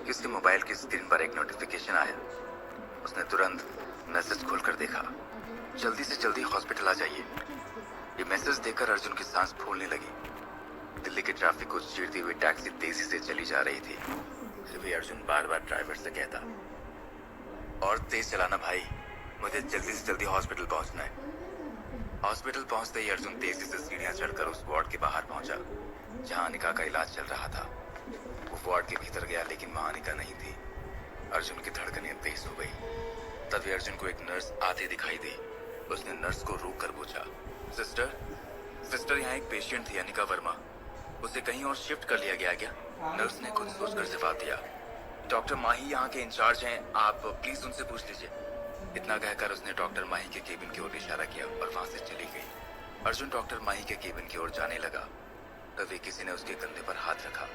कि उसके मोबाइल की स्क्रीन पर एक नोटिफिकेशन आया। उसने तुरंत मैसेज खोलकर देखा, जल्दी से जल्दी हॉस्पिटल आ जाइए। ये मैसेज देखकर अर्जुन की सांस फूलने लगी। दिल्ली के ट्रैफिक को चीरती हुई टैक्सी तेजी से चली जा रही थी। फिर भी अर्जुन बार बार ड्राइवर से कहता, और तेज चलाना भाई, मुझे जल्दी से जल्दी हॉस्पिटल पहुंचना है। हॉस्पिटल पहुंचते ही अर्जुन तेजी से सीढ़ियां चढ़कर उस वार्ड के बाहर पहुंचा जहां अनिका का इलाज चल रहा था। वो वार्ड के भीतर गया लेकिन वहां अनिका नहीं थी। अर्जुन की धड़कनें तेज हो गई। तभी अर्जुन को एक नर्स आते दिखाई दी। उसने नर्स को रोक कर पूछा, सिस्टर यहाँ एक पेशेंट थी, अनिका वर्मा, उसे कहीं और शिफ्ट कर लिया गया क्या? नर्स ने कुछ सोचकर जवाब दिया, डॉक्टर माही यहाँ के इंचार्ज हैं, आप प्लीज उनसे पूछ लीजिए। इतना कहकर उसने डॉक्टर माही के केबिन की ओर इशारा किया और वहां से चली गई। अर्जुन डॉक्टर माही के केबिन की ओर जाने लगा, तभी किसी ने उसके कंधे पर हाथ रखा।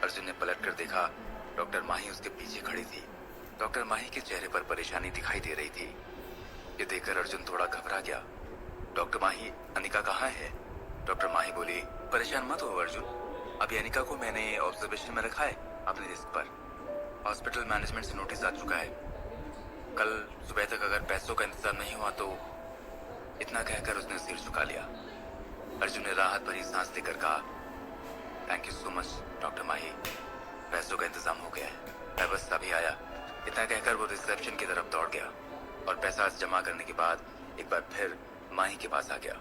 अर्जुन ने पलटकर देखा, डॉक्टर माही उसके पीछे खड़ी थी। डॉक्टर माही के चेहरे पर परेशानी दिखाई दे रही थी। ये देखकर अर्जुन थोड़ा घबरा गया। डॉक्टर माही, अनिका कहाँ है? डॉक्टर माही बोली, परेशान मत हो अर्जुन, अभी अनिका को मैंने ऑब्जर्वेशन में रखा है अपने रिस्क पर। हॉस्पिटल मैनेजमेंट से नोटिस आ चुका है, कल सुबह तक अगर पैसों का इंतजाम नहीं हुआ तो। इतना कहकर उसने सिर झुका लिया। अर्जुन ने राहत भरी सांस लेकर कहा, thank you so much doctor Mahi, पैसों का इंतजाम हो गया है, मैं बस अभी आया। इतना कहकर वो रिसेप्शन की तरफ दौड़ गया और पैसा जमा करने के बाद एक बार फिर माही के पास आ गया।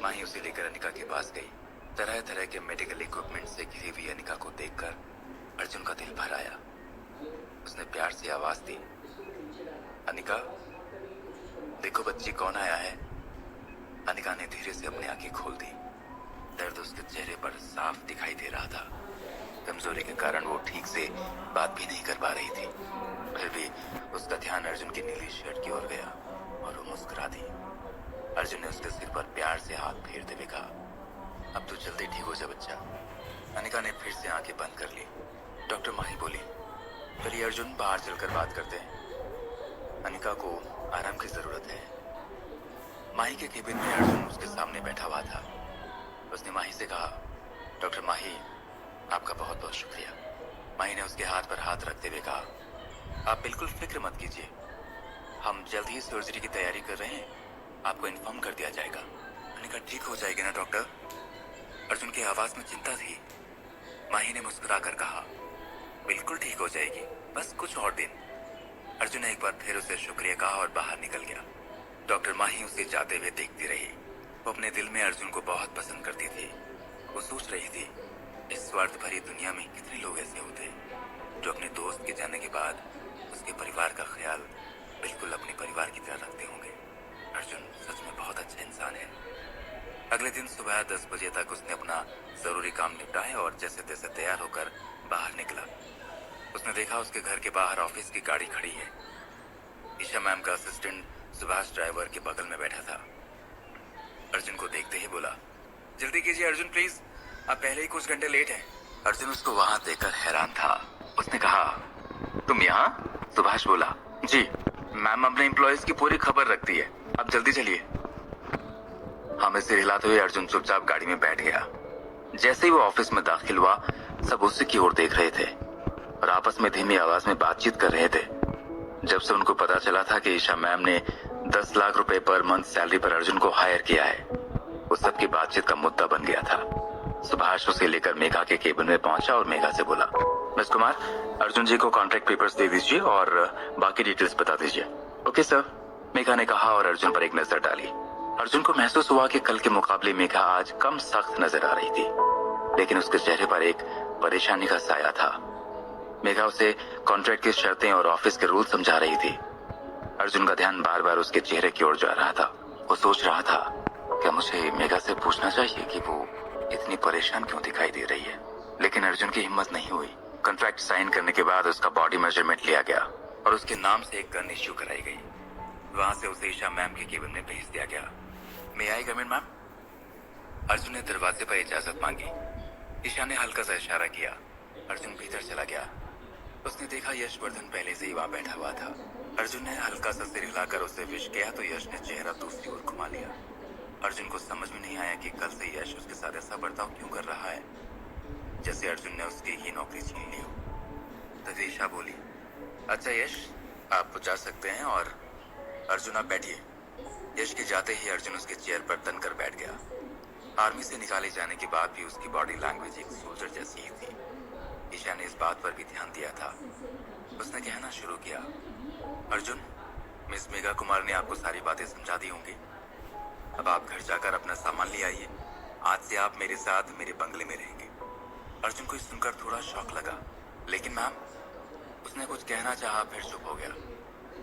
माही उसे लेकर अनिका के पास गई। तरह तरह के मेडिकल इक्विपमेंट से घिरी हुई अनिका को देखकर अर्जुन का दिल भर आया। उसने प्यार से आवाज दी, अनिका, देखो बच्ची कौन आया है। अनिका ने धीरे से अपनी आंखें खोल दी। दर्द उसके चेहरे पर साफ दिखाई दे रहा था। कमजोरी के कारण वो ठीक से बात भी नहीं कर पा रही थी। फिर भी उसका ध्यान अर्जुन की नीली शर्ट की ओर गया और वो मुस्कुरा दी। अर्जुन ने उसके सिर पर प्यार से हाथ फेरते हुए कहा, अब तो जल्दी ठीक हो जा बच्चा। अनिका ने फिर से आंखें बंद कर ली। डॉक्टर माही बोली, चलिए अर्जुन, बाहर चलकर बात करते हैं, अनिका को आराम की जरूरत है। माही के केबिन में अर्जुन उसके सामने बैठा हुआ था। उसने माही से कहा, डॉक्टर माही, आपका बहुत बहुत शुक्रिया। माही ने उसके हाथ पर हाथ रखते हुए कहा, आप बिल्कुल फिक्र मत कीजिए, हम जल्द ही सर्जरी की तैयारी कर रहे हैं, आपको इन्फॉर्म कर दिया जाएगा। अनिका ठीक हो जाएगी ना डॉक्टर? अर्जुन की आवाज में चिंता थी। माही ने मुस्कुरा कर कहा, बिल्कुल ठीक हो जाएगी, बस कुछ और दिन। अर्जुन ने एक बार फिर उसे शुक्रिया कहा और बाहर निकल गया। डॉक्टर माही उसे जाते हुए देखती रही। वो अपने दिल में अर्जुन को बहुत पसंद करती थी। वो सोच रही थी, इस स्वार्थ भरी दुनिया में कितने लोग ऐसे होते हैं जो अपने दोस्त के जाने के बाद उसके परिवार का ख्याल बिल्कुल अपने परिवार की तरह रखते होंगे। अर्जुन सच में बहुत अच्छा इंसान है। अगले दिन सुबह 10 बजे तक उसने अपना जरूरी काम निपटाया और जैसे तैसे तैयार होकर बाहर निकला। उसने देखा उसके घर के बाहर ऑफिस की गाड़ी खड़ी है। ईशा मैम का असिस्टेंट सुभाष ड्राइवर के बगल में बैठा था। अर्जुन को देखते ही बोला, जल्दी कीजिए अर्जुन प्लीज, आप पहले ही कुछ घंटे लेट हैं। अर्जुन उसको वहां देखकर हैरान था। उसने कहा, तुम यहाँ? सुभाष बोला, जी मैम अपने एम्प्लॉयज की पूरी खबर रखती है, आप जल्दी चलिए। हमें सिर हिलाते हुए अर्जुन चुपचाप गाड़ी में बैठ गया। जैसे ही वो ऑफिस में दाखिल हुआ, सब उसी की ओर देख रहे थे और आपस में धीमी आवाज में बातचीत कर रहे थे। जब से उनको पता चला था कि ईशा मैम ने 10 लाख रुपए पर मंथ सैलरी पर अर्जुन को हायर किया है, वो सबकी बातचीत का मुद्दा बन गया था। सुभाष उसे लेकर मेघा के केबिन में पहुंचा और मेघा से बोला, मिस कुमार, अर्जुन जी को कॉन्ट्रैक्ट पेपर्स दे दीजिए और बाकी डिटेल्स बता दीजिए। ओके सर, मेघा ने कहा और अर्जुन पर एक नजर डाली। अर्जुन को महसूस हुआ कि कल के मुकाबले मेघा आज कम सख्त नजर आ रही थी, लेकिन उसके चेहरे पर एक परेशानी का साया था। मेघा उसे कॉन्ट्रैक्ट की शर्तें और ऑफिस के रूल समझा रही थी। अर्जुन का ध्यान बार बार उसके चेहरे की ओर जा रहा था। वो सोच रहा था, क्या मुझे मेघा से पूछना चाहिए कि वो इतनी परेशान क्यों दिखाई दे रही है, लेकिन अर्जुन की हिम्मत नहीं हुई। कॉन्ट्रैक्ट साइन करने के बाद उसका बॉडी मेजरमेंट लिया गया और उसके नाम से एक गन इश्यू कराई गई। वहां से उसे ईशा मैम के केबिन में भेज दिया गया। मैं आई कम इन मैम? अर्जुन ने दरवाजे पर इजाजत मांगी। ईशा ने हल्का सा इशारा किया। अर्जुन भीतर चला गया। उसने देखा यशवर्धन पहले से ही वहां बैठा हुआ था। अर्जुन ने हल्का सा सिर हिलाकर उसे विश किया तो यश ने चेहरा दूसरी ओर घुमा लिया। अर्जुन को समझ में नहीं आया कि कल से यश उसके साथ ऐसा बर्ताव क्यों कर रहा है, जैसे अर्जुन ने उसकी ही नौकरी छीन ली हो। ईशा बोली, अच्छा यश, आप जा सकते हैं। और अर्जुन आप बैठिए। यश के जाते ही अर्जुन उसके चेयर पर तनकर बैठ गया। आर्मी से निकाले जाने के बाद भी उसकी बॉडी लैंग्वेज एक सोल्जर जैसी ही थी। ईशा ने इस बात पर भी ध्यान दिया था। उसने कहना शुरू किया, अर्जुन, मिस मेघा कुमार ने आपको सारी बातें समझा दी होंगी। अब आप घर जाकर अपना सामान ले आइए। आज से आप मेरे साथ मेरे बंगले में रहेंगे। अर्जुन को सुनकर थोड़ा शौक लगा, लेकिन मैम, उसने कुछ कहना चाहा फिर चुप हो गया।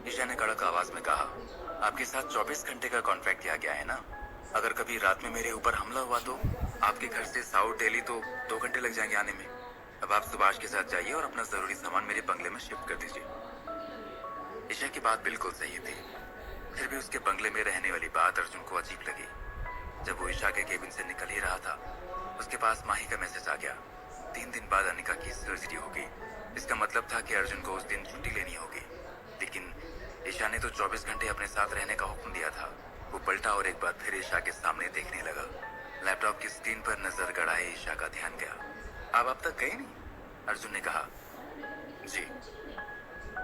ईशा ने कड़क आवाज में कहा, आपके साथ 24 घंटे का कॉन्ट्रैक्ट किया गया है ना। अगर कभी रात में मेरे ऊपर हमला हुआ तो आपके घर से साउथ दिल्ली तो 2 घंटे लग जाएंगे आने में। अब आप सुभाष के साथ जाइए और अपना जरूरी सामान मेरे बंगले में शिफ्ट कर दीजिए। ईशा की बात बिल्कुल सही थी, फिर भी उसके बंगले में रहने वाली बात अर्जुन को अजीब लगी। जब वो ईशा के केबिन से निकल ही रहा था, उसके पास माही का मैसेज आ गया। 3 दिन बाद अनिका की सर्जरी होगी। इसका मतलब था कि अर्जुन को उस दिन छुट्टी लेनी होगी। लेकिन ईशा ने तो 24 घंटे अपने साथ रहने का हुक्म दिया था। वो पलटा और एक बार फिर ईशा के सामने देखने लगा। लैपटॉप की स्क्रीन पर नजर गड़ाए ईशा का ध्यान गया। आप अब तक गए नहीं? अर्जुन ने कहा। जी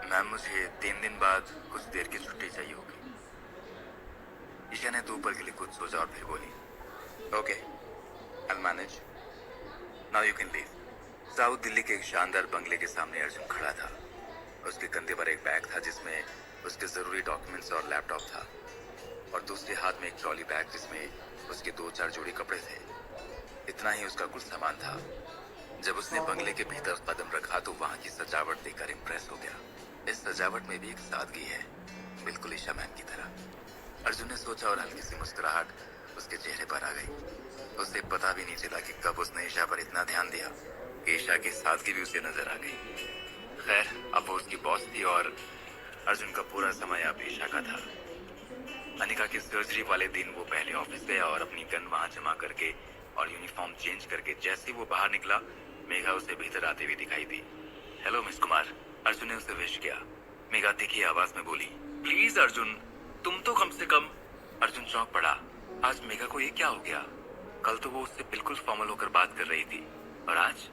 मैम, मुझे 3 दिन बाद कुछ देर की छुट्टी चाहिए होगी। ईशा ने 2 पल के लिए कुछ सोचा और फिर बोली, okay, I manage, now you can leave. South Delhi के एक शानदार बंगले के सामने अर्जुन खड़ा था। उसके कंधे पर एक बैग था जिसमें उसके जरूरी डॉक्यूमेंट्स और लैपटॉप था, और दूसरे हाथ में एक ट्रॉली बैग जिसमें उसके 2-4 जोड़ी कपड़े थे। इतना ही उसका कुल सामान था। जब उसने बंगले के भीतर कदम रखा तो वहां की सजावट देखकर इम्प्रेस हो गया। इस सजावट में भी एक सादगी है, बिल्कुल ईशा मैम की तरह। अर्जुन ने सोचा और हल्की सी मुस्कुराहट उसके चेहरे पर आ गई। उसे पता भी नहीं चला कि कब उसने ईशा पर इतना ध्यान दिया कि ईशा की सादगी भी उसे नजर आ गई। खैर, अब वो उसकी बॉस थी और अर्जुन का पूरा समय अब ईशा का था। अनिका की सर्जरी वाले दिन वो पहले ऑफिस गया और अपनी गन वहां जमा करके और यूनिफॉर्म चेंज करके जैसे वो बाहर निकला, मेघा उसे भीतर आते हुए दिखाई दी। हेलो मिस कुमार, अर्जुन ने उसे विश किया। मेघा तीखी आवाज में बोली, प्लीज अर्जुन, तुम तो कम से कम। अर्जुन चौंक पड़ा। आज मेघा को ये क्या हो गया? कल तो वो उससे बिल्कुल फॉर्मल होकर बात कर रही थी, और आज?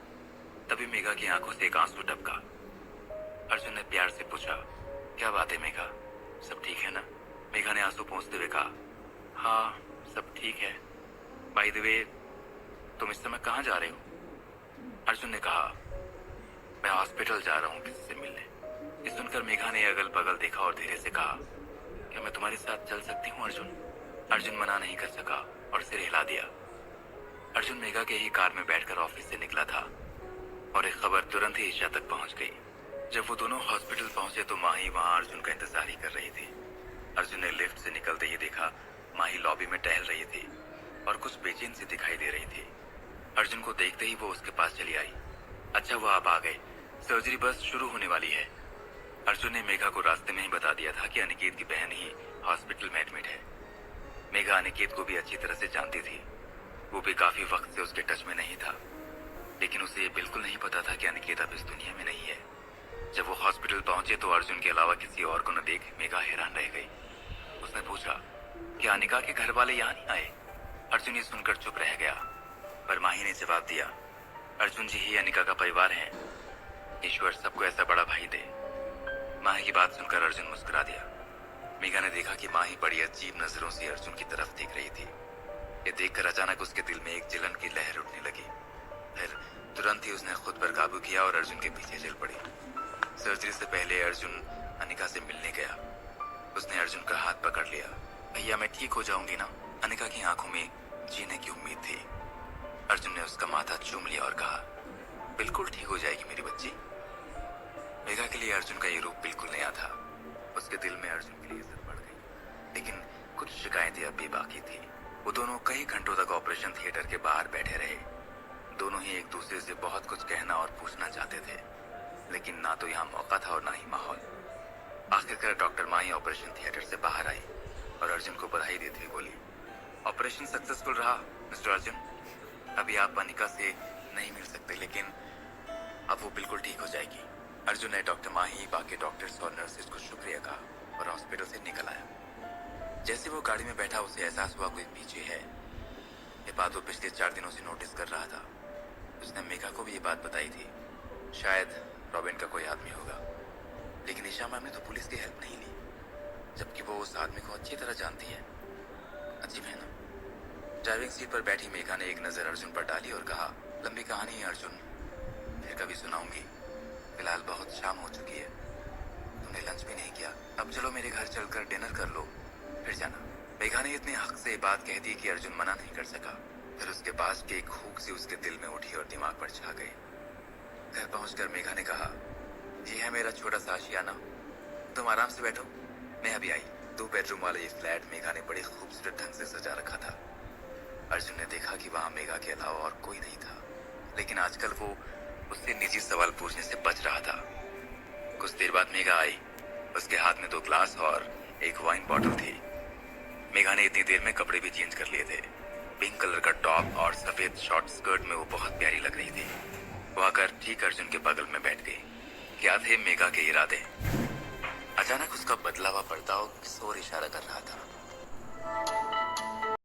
तभी मेघा की आंखों से एक आंसू टपका। अर्जुन ने प्यार से पूछा, क्या बात है मेघा, सब ठीक है ना? मेघा ने आंसू पोंछते हुए कहा, हाँ सब ठीक है। बाय द वे, तुम इस समय कहाँ जा रहे हो? अर्जुन ने कहा, मैं हॉस्पिटल जा रहा हूँ किसी से मिलने। ये सुनकर मेघा ने अगल बगल देखा और धीरे से कहा, क्या मैं तुम्हारे साथ चल सकती हूँ अर्जुन? अर्जुन मना नहीं कर सका और सिर हिला दिया। अर्जुन मेघा के ही कार में बैठकर ऑफिस से निकला था और एक खबर तुरंत ही ईशा तक पहुंच गई। जब वो दोनों हॉस्पिटल पहुंचे तो माही वहां अर्जुन का इंतजार ही कर रही थी। अर्जुन ने लिफ्ट से निकलते ही देखा माही लॉबी में टहल रही थी और कुछ बेचैन सी दिखाई दे रही थी। अर्जुन को देखते ही वो उसके पास चली आई। अच्छा वो आप आ गए, सर्जरी बस शुरू होने वाली है। अर्जुन ने मेघा को रास्ते में ही बता दिया था कि अनिकेत की बहन ही हॉस्पिटल में एडमिट है। मेघा अनिकेत को भी अच्छी तरह से जानती थी। वो भी काफी वक्त से उसके टच में नहीं था, लेकिन उसे ये बिल्कुल नहीं पता था कि अनिकेत अब इस दुनिया में नहीं है। जब वो हॉस्पिटल पहुंचे तो अर्जुन के अलावा किसी और को न देख मेघा हैरान रह गई। उसने पूछा, क्या अनिका के घर वाले यहाँ नहीं आए? अर्जुन ये सुनकर चुप रह गया, पर माही ने जवाब दिया, अर्जुन जी ही अनिका का परिवार है। ईश्वर सबको ऐसा बड़ा भाई दे। माही की बात सुनकर अर्जुन मुस्कुरा दिया। मेघा ने देखा कि माही बड़ी अजीब नजरों से अर्जुन की तरफ देख रही थी। ये देखकर अचानक उसके दिल में एक जलन की लहर उठने लगी। फिर तुरंत ही उसने खुद पर काबू किया और अर्जुन के पीछे चल पड़ी। सर्जरी से पहले अर्जुन अनिका से मिलने गया। उसने अर्जुन का हाथ पकड़ लिया। भैया मैं ठीक हो जाऊंगी ना? अनिका की आंखों में जीने की उम्मीद थी। अर्जुन ने उसका माथा चूम लिया और कहा, बिल्कुल ठीक हो जाएगी मेरी बच्ची। मेघा के लिए अर्जुन का ये रूप बिल्कुल नया था। उसके दिल में अर्जुन के लिए इज्जत बढ़ गई, लेकिन कुछ शिकायतें अब भी बाकी थी। वो दोनों कई घंटों तक ऑपरेशन थिएटर के बाहर बैठे रहे। दोनों ही एक दूसरे से बहुत कुछ कहना और पूछना चाहते थे, लेकिन ना तो यहाँ मौका था और ना ही माहौल। आखिरकार डॉक्टर माही ऑपरेशन थिएटर से बाहर आई और अर्जुन को बधाई देते हुए बोली, ऑपरेशन सक्सेसफुल रहा मिस्टर अर्जुन। अभी आप अनिका से नहीं मिल सकते, लेकिन अब वो बिल्कुल ठीक हो जाएगी। अर्जुन ने डॉक्टर माही, बाकी डॉक्टर्स और नर्सेज को शुक्रिया कहा और हॉस्पिटल से निकल आया। जैसे वो गाड़ी में बैठा उसे एहसास हुआ कोई पीछे है। ये बात वो पिछले 4 दिनों से नोटिस कर रहा था। उसने मेघा को भी ये बात बताई थी। शायद रॉबिन का कोई आदमी होगा, लेकिन ईशा मैम ने तो पुलिस की हेल्प नहीं ली, जबकि वो उस आदमी को अच्छी तरह जानती है। अजीब है ना। ड्राइविंग सीट पर बैठी मेघा ने एक नजर अर्जुन पर डाली और कहा, लंबी कहानी है अर्जुन, फिर कभी सुनाऊंगी। फिलहाल बहुत शाम हो चुकी है, तुमने लंच भी नहीं किया। अब चलो मेरे घर चलकर डिनर कर लो, फिर जाना। मेघा ने इतने हक से बात कह दी कि अर्जुन मना नहीं कर सका। फिर उसके पास की एक हुक सी उसके दिल में उठी और दिमाग पर छा गई। घर पहुंचकर मेघा ने कहा, ये है मेरा छोटा सा आशियाना, तुम आराम से बैठो, मैं अभी आई। 2 बेडरूम वाला ये फ्लैट मेघा ने बड़े खूबसूरत ढंग से सजा रखा था। अर्जुन ने देखा कि वहां मेघा के अलावा और कोई नहीं था, लेकिन आजकल वो उससे निजी सवाल पूछने से बच रहा था। कुछ देर बाद मेघा आई, उसके हाथ में 2 ग्लास और एक वाइन बॉटल थी। मेघा ने इतनी देर में कपड़े भी चेंज कर लिए थे। पिंक कलर का टॉप और सफेद शॉर्ट स्कर्ट में वो बहुत प्यारी लग रही थी। वो आकर ठीक अर्जुन के बगल में बैठ गई। क्या थे मेघा के इरादे? अचानक उसका बदला हुआ पर्दा किस ओर इशारा कर रहा था।